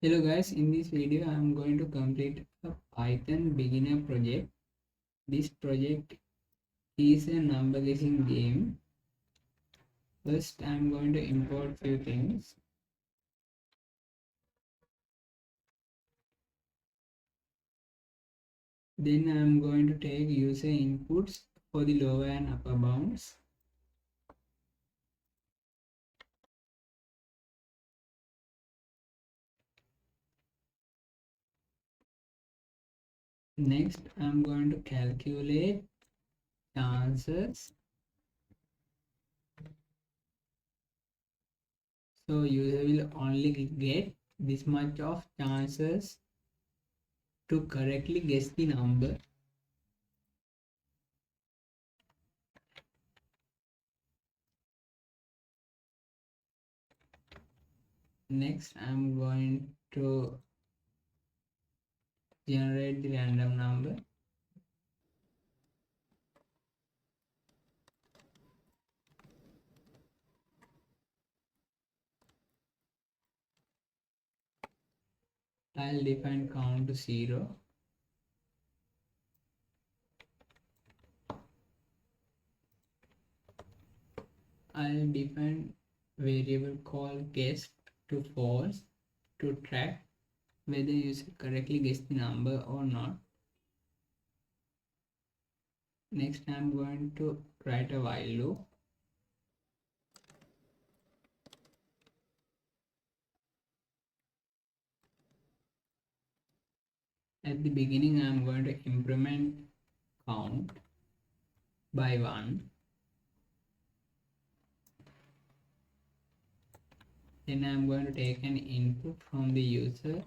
Hello guys, in this video I am going to complete a Python beginner project. This project is a number guessing game. First I am going to import few things. Then I am going to take user inputs for the lower and upper bounds. Next I am going to calculate chances. So user will only get this much of chances to correctly guess the number. Next I'm going to generate the random number. I'll define count to 0. I'll define variable called guess to false to track whether user correctly guessed the number or not. Next I'm going to write a while loop. At the beginning I'm going to increment count by 1. Then I'm going to take an input from the user.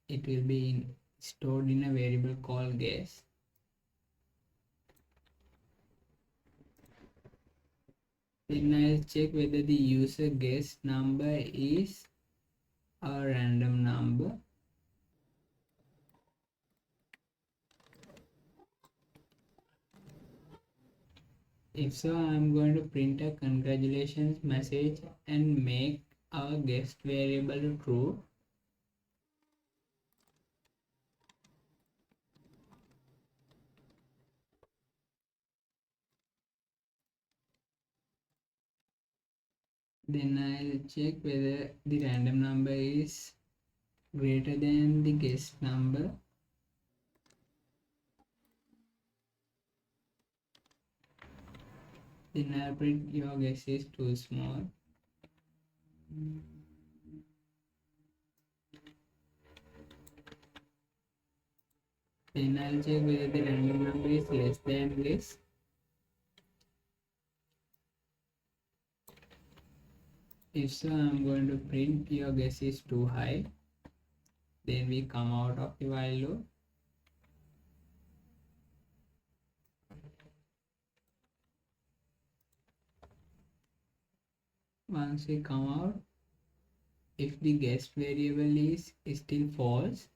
It will be stored in a variable called guess. Then I'll check whether the user guess number is a random number. If so, I'm going to print a congratulations message and make our guessed variable true. Then I'll check whether the random number is greater than the guessed number. Then I'll print your guess is too small. Then I'll check whether the random number is less than guess. If so, I'm going to print your guess is too high. Then we come out of the while loop. Once we come out, if the guessed variable is still false,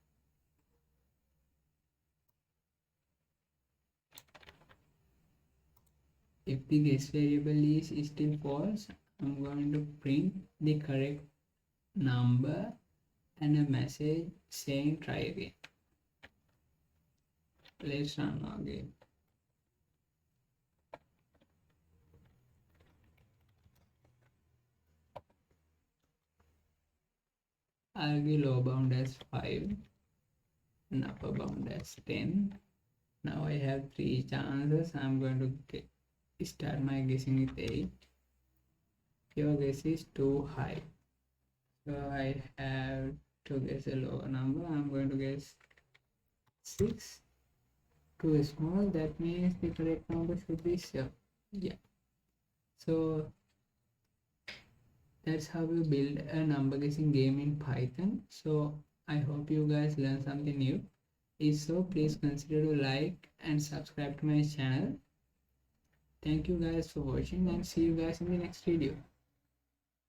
I'm going to print the correct number and a message saying try again. Let's run again. I'll give lower bound as 5 and upper bound as 10. Now I have 3 chances. I'm going to start my guessing with 8. Your guess is too high, so I have to guess a lower number. I'm going to guess 6. Too small, that means the correct number should be 7. Yeah, so that's how we build a number guessing game in Python. So I hope you guys learn something new. If so, please consider to like and subscribe to my channel. Thank you guys for watching and see you guys in the next video.